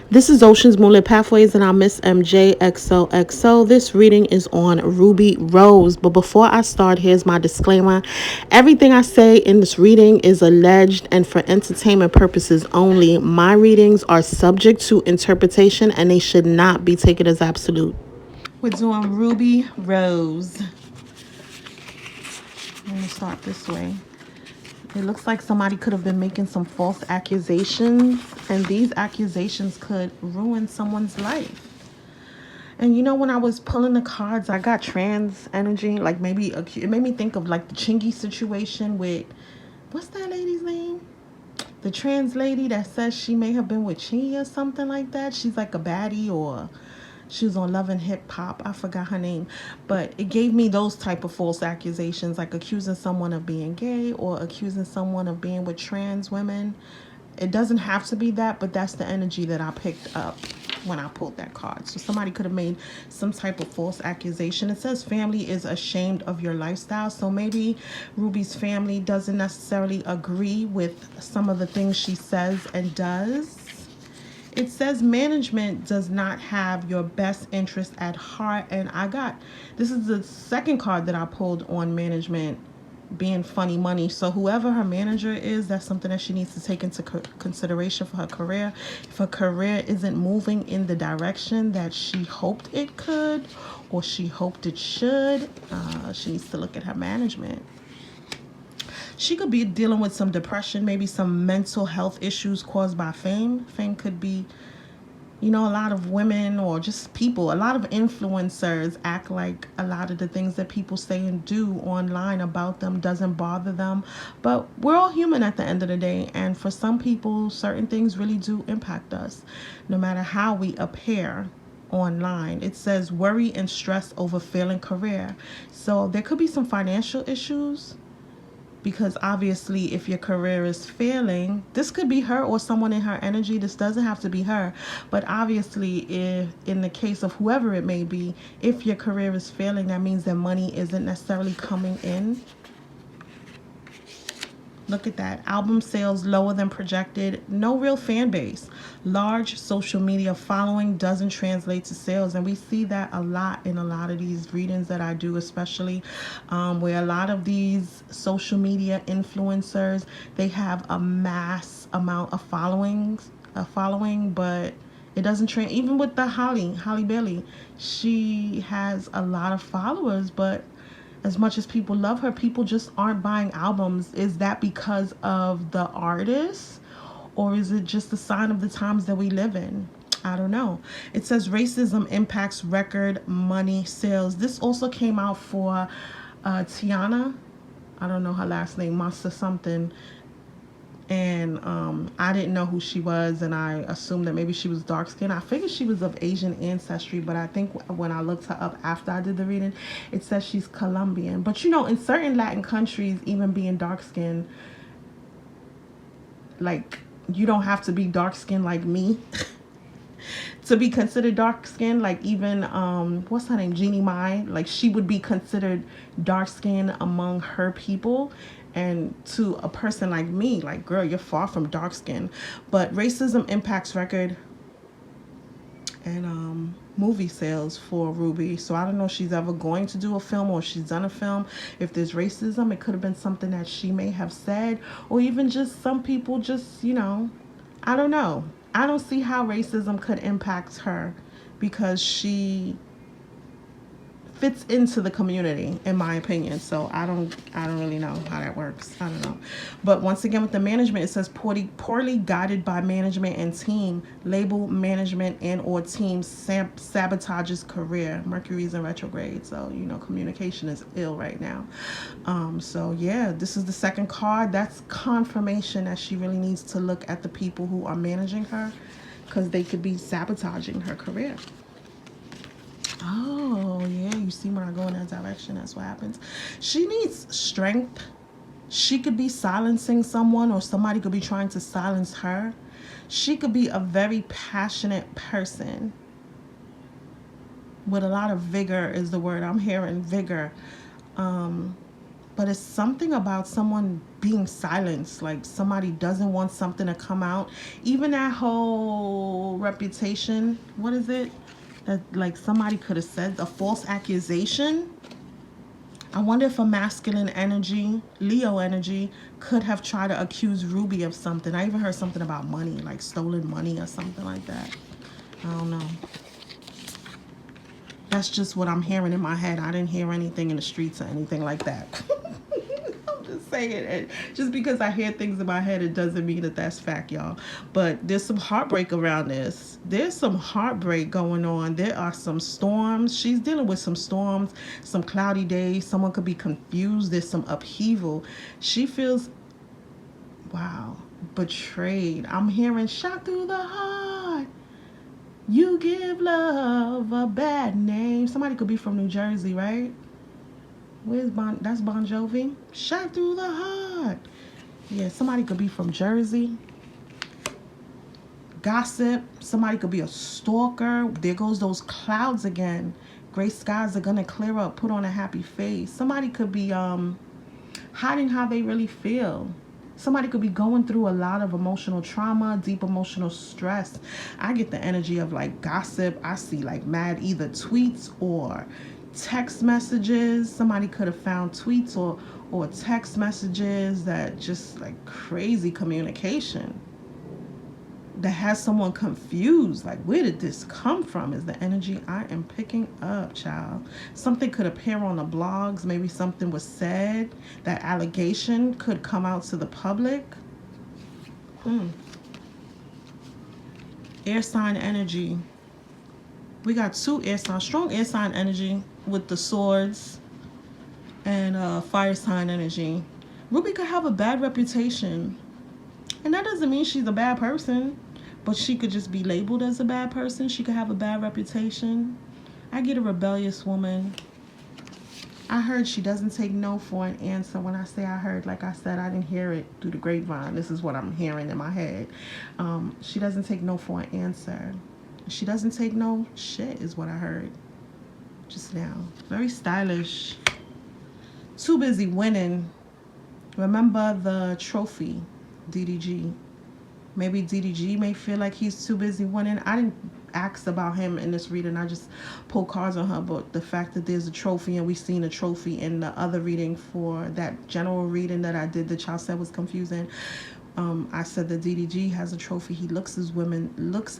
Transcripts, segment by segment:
This is Ocean's Moonlit Pathways, and I'm Miss MJ XOXO. This reading is on Ruby Rose. But before I start, here's my disclaimer. Everything I say in this reading is alleged and for entertainment purposes only. My readings are subject to interpretation and they should not be taken as absolute. We're doing Ruby Rose. I'm going to start this way. It looks like somebody could have been making some false accusations, and these accusations could ruin someone's life. And you know, when I was pulling the cards, I got trans energy. Like maybe it made me think of like the Chingy situation with, what's that lady's name? The trans lady that says she may have been with Chingy or something like that. She's like a baddie, or she was on Love and Hip Hop. I forgot her name. But it gave me those type of false accusations, like accusing someone of being gay or accusing someone of being with trans women. It doesn't have to be that, but that's the energy that I picked up when I pulled that card. So somebody could have made some type of false accusation. It says family is ashamed of your lifestyle. So maybe Ruby's family doesn't necessarily agree with some of the things she says and does. It says management does not have your best interest at heart. And this is the second card that I pulled on management being funny money. So whoever her manager is, that's something that she needs to take into consideration for her career. If her career isn't moving in the direction that she hoped it could or she hoped it should, she needs to look at her management. She could be dealing with some depression, maybe some mental health issues caused by fame. Fame could be, you know, a lot of women or just people, a lot of influencers act like a lot of the things that people say and do online about them doesn't bother them. But we're all human at the end of the day. And for some people, certain things really do impact us, no matter how we appear online. It says worry and stress over failing career. So there could be some financial issues, because obviously if your career is failing, this could be her or someone in her energy. This doesn't have to be her, but obviously if in the case of whoever it may be, if your career is failing, that means that money isn't necessarily coming in. Look at that. Album sales lower than projected. No real fan base. Large social media following doesn't translate to sales. And we see that a lot in a lot of these readings that I do, especially where a lot of these social media influencers, they have a mass amount of following, but it doesn't train. Even with the Holly Bailey, she has a lot of followers, but as much as people love her, people just aren't buying albums. Is that because of the artist, or is it just a sign of the times that we live in? I don't know. It says racism impacts record money sales. This also came out for Tiana. I don't know her last name, Master something. And I didn't know who she was, and I assumed that maybe she was dark skinned. I figured she was of Asian ancestry, but I think when I looked her up after I did the reading, it says she's Colombian. But you know, in certain Latin countries, even being dark skinned, like, you don't have to be dark skinned like me to be considered dark skinned. Like even what's her name, Jeannie Mai, like she would be considered dark skinned among her people. And to a person like me, like, girl, you're far from dark skin. But racism impacts record and movie sales for Ruby. So I don't know if she's ever going to do a film or if she's done a film. If there's racism, it could have been something that she may have said, or even just some people just, you know, I don't know. I don't see how racism could impact her, because she fits into the community, in my opinion. So I don't really know how that works. I don't know. But once again, with the management, it says poorly guided by management and team. Label management and or team sabotages career. Mercury's in retrograde, so you know communication is ill right now. So yeah, this is the second card. That's confirmation that she really needs to look at the people who are managing her, because they could be sabotaging her career. Oh, yeah, you see when I go in that direction, that's what happens. She needs strength. She could be silencing someone, or somebody could be trying to silence her. She could be a very passionate person with a lot of vigor is the word I'm hearing, vigor. But it's something about someone being silenced, like somebody doesn't want something to come out. Even that whole reputation, what is it? That like somebody could have said a false accusation. I wonder if a masculine energy, Leo energy, could have tried to accuse Ruby of something. I even heard something about money, like stolen money or something like that. I don't know. That's just what I'm hearing in my head. I didn't hear anything in the streets or anything like that. I'm just saying it. Just because I hear things in my head, it doesn't mean that that's fact, y'all. But there's some heartbreak around this. There's some heartbreak going on. There are some storms. She's dealing with some storms, some cloudy days. Someone could be confused. There's some upheaval. She feels, wow, betrayed. I'm hearing shot through the heart. You give love a bad name. Somebody could be from New Jersey, right? Where's that's Bon Jovi? Shot through the heart. Yeah, somebody could be from Jersey. Gossip. Somebody could be a stalker. There goes those clouds again. Gray skies are gonna clear up. Put on a happy face. Somebody could be hiding how they really feel. Somebody could be going through a lot of emotional trauma, deep emotional stress. I get the energy of like gossip. I see like mad either tweets or text messages. Somebody could have found tweets or text messages that just like crazy communication that has someone confused. Like, where did this come from? Is the energy I am picking up, child. Something could appear on the blogs. Maybe something was said. That allegation could come out to the public. Air sign energy. We got two air signs. Strong air sign energy with the swords and fire sign energy. Ruby could have a bad reputation. And that doesn't mean she's a bad person. But she could just be labeled as a bad person. She could have a bad reputation. I get a rebellious woman. I heard she doesn't take no for an answer. When I say I heard, like I said, I didn't hear it through the grapevine. This is what I'm hearing in my head. She doesn't take no for an answer. She doesn't take no shit is what I heard just now. Very stylish. Too busy winning. Remember the trophy, DDG. Maybe DDG may feel like he's too busy winning. I didn't ask about him in this reading. I just pulled cards on her. But the fact that there's a trophy and we've seen a trophy in the other reading for that general reading that I did that y'all said was confusing. I said that DDG has a trophy. He looks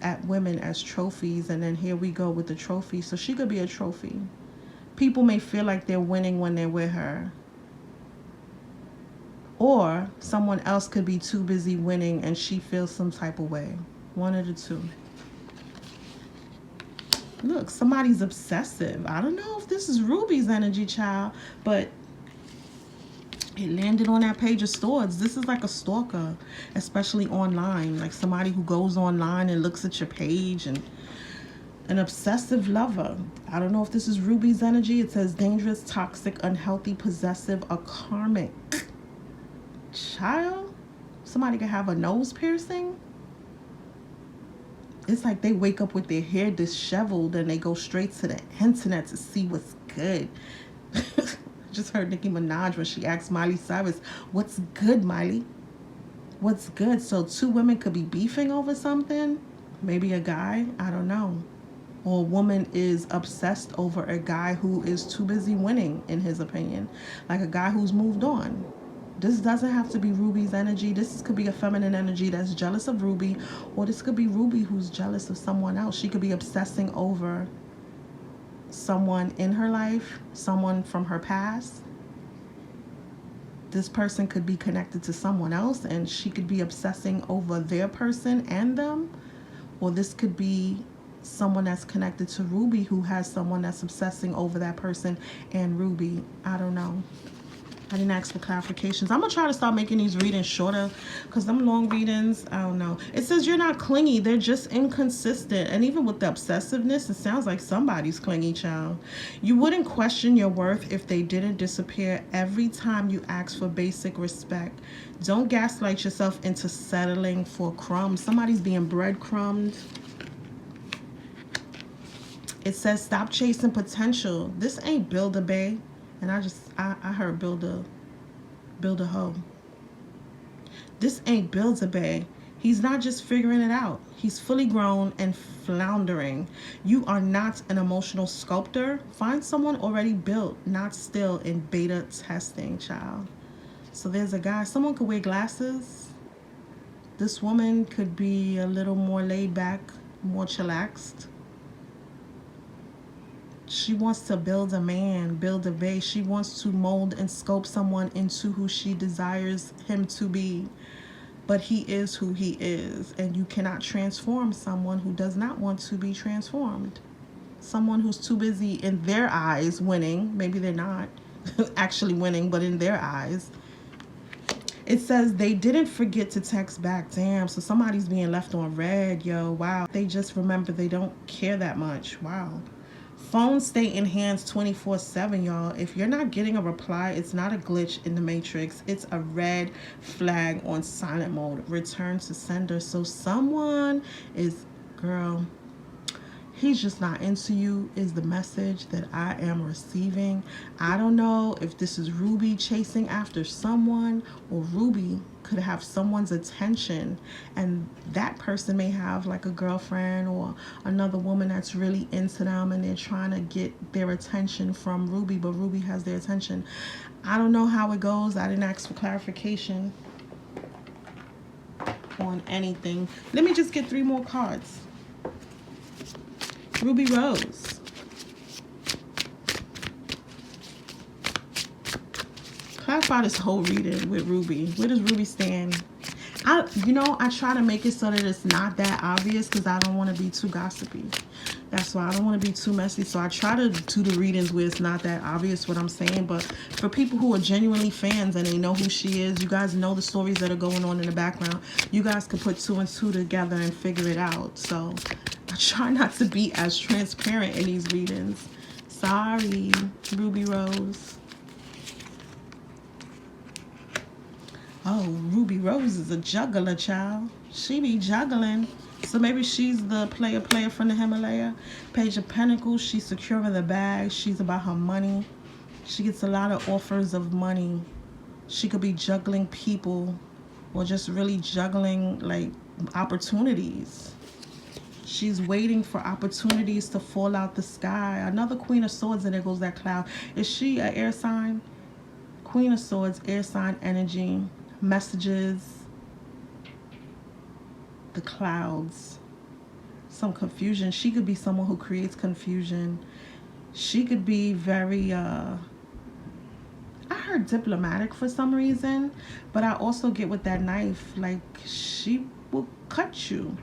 at women as trophies. And then here we go with the trophy. So she could be a trophy. People may feel like they're winning when they're with her. Or someone else could be too busy winning and she feels some type of way. One of the two. Look, somebody's obsessive. I don't know if this is Ruby's energy, child, but it landed on that page of swords. This is like a stalker, especially online. Like somebody who goes online and looks at your page, and an obsessive lover. I don't know if this is Ruby's energy. It says dangerous, toxic, unhealthy, possessive, or karmic. Child, somebody could have a nose piercing. It's like they wake up with their hair disheveled and they go straight to the internet to see what's good. Just heard Nicki Minaj when she asked Miley Cyrus, what's good, Miley? What's good? So two women could be beefing over something. Maybe a guy, I don't know. Or a woman is obsessed over a guy who is too busy winning, in his opinion. Like a guy who's moved on. This doesn't have to be Ruby's energy. This could be a feminine energy that's jealous of Ruby. Or this could be Ruby who's jealous of someone else. She could be obsessing over someone in her life, someone from her past. This person could be connected to someone else and she could be obsessing over their person and them. Or this could be someone that's connected to Ruby who has someone that's obsessing over that person and Ruby. I don't know. I didn't ask for clarifications. I'm going to try to start making these readings shorter because them long readings, I don't know. It says you're not clingy. They're just inconsistent. And even with the obsessiveness, it sounds like somebody's clingy, child. You wouldn't question your worth if they didn't disappear every time you ask for basic respect. Don't gaslight yourself into settling for crumbs. Somebody's being breadcrumbed. It says stop chasing potential. This ain't Build-A-Bae. And I heard Build-A Build a hoe. This ain't build a bae. He's not just figuring it out. He's fully grown and floundering. You are not an emotional sculptor. Find someone already built, not still in beta testing, child. So there's a guy. Someone could wear glasses. This woman could be a little more laid back, more chillaxed. She wants to build a man, build a vase. She wants to mold and sculpt someone into who she desires him to be. But he is who he is, and you cannot transform someone who does not want to be transformed. Someone who's too busy in their eyes winning, maybe they're not actually winning, but in their eyes. It says they didn't forget to text back. Damn, so somebody's being left on red, yo. Wow. They just remember they don't care that much. Wow. Phones stay in hands 24/7, y'all. If you're not getting a reply, it's not a glitch in the matrix. It's a red flag on silent mode. Return to sender. So someone is, girl, he's just not into you is the message that I am receiving. I don't know if this is Ruby chasing after someone, or Ruby could have someone's attention, and that person may have like a girlfriend or another woman that's really into them, and they're trying to get their attention from Ruby, but Ruby has their attention. I don't know how it goes. I didn't ask for clarification on anything. Let me just get 3 more cards. Ruby Rose. Clarify this whole reading with Ruby. Where does Ruby stand? I try to make it so that it's not that obvious because I don't want to be too gossipy. That's why I don't want to be too messy. So I try to do the readings where it's not that obvious what I'm saying. But for people who are genuinely fans and they know who she is, you guys know the stories that are going on in the background. You guys could put 2 and 2 together and figure it out. So I try not to be as transparent in these readings. Sorry, Ruby Rose. Oh, Ruby Rose is a juggler, child. She be juggling. So maybe she's the player from the Himalaya. Page of Pentacles, she's securing the bag. She's about her money. She gets a lot of offers of money. She could be juggling people or just really juggling like opportunities. She's waiting for opportunities to fall out the sky. Another Queen of Swords, and there goes that cloud. Is she an air sign? Queen of Swords, air sign energy. Messages, the clouds, some confusion. She could be someone who creates confusion. She could be very I heard diplomatic for some reason, but I also get with that knife, like she will cut you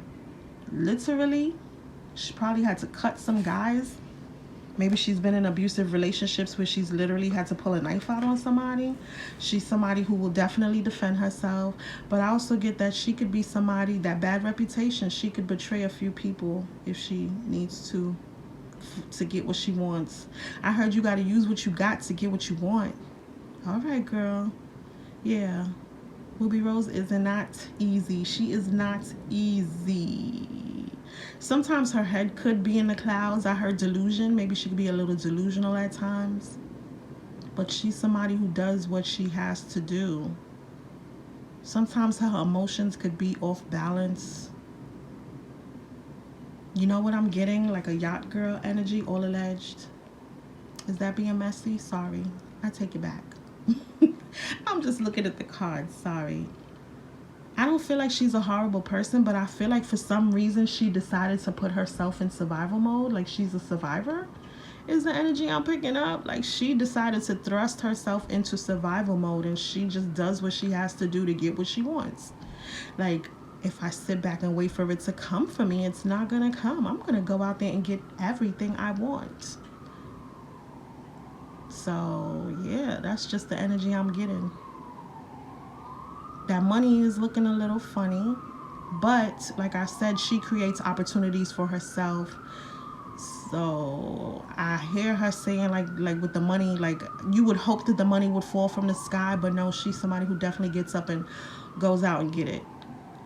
literally. She probably had to cut some guys. Maybe she's been in abusive relationships where she's literally had to pull a knife out on somebody. She's somebody who will definitely defend herself. But I also get that she could be somebody, that bad reputation. She could betray a few people if she needs to get what she wants. I heard you got to use what you got to get what you want. All right, girl. Yeah. Ruby Rose is not easy. She is not easy. Sometimes her head could be in the clouds. I heard delusion. Maybe she could be a little delusional at times. But she's somebody who does what she has to do. Sometimes her emotions could be off balance. You know what I'm getting? Like a yacht girl energy, all alleged. Is that being messy? Sorry. I take it back. I'm just looking at the cards. Sorry. I don't feel like she's a horrible person, but I feel like for some reason she decided to put herself in survival mode. Like she's a survivor is the energy I'm picking up. Like she decided to thrust herself into survival mode, and she just does what she has to do to get what she wants. Like if I sit back and wait for it to come for me, it's not gonna come. I'm gonna go out there and get everything I want. So yeah, that's just the energy I'm getting. That money is looking a little funny, but like I said, she creates opportunities for herself. So I hear her saying like with the money, like you would hope that the money would fall from the sky, but no, she's somebody who definitely gets up and goes out and get it.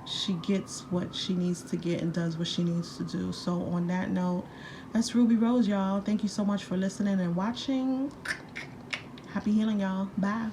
She gets what she needs to get and does what she needs to do. So on that note, that's Ruby Rose, y'all. Thank you so much for listening and watching. Happy healing, y'all. Bye.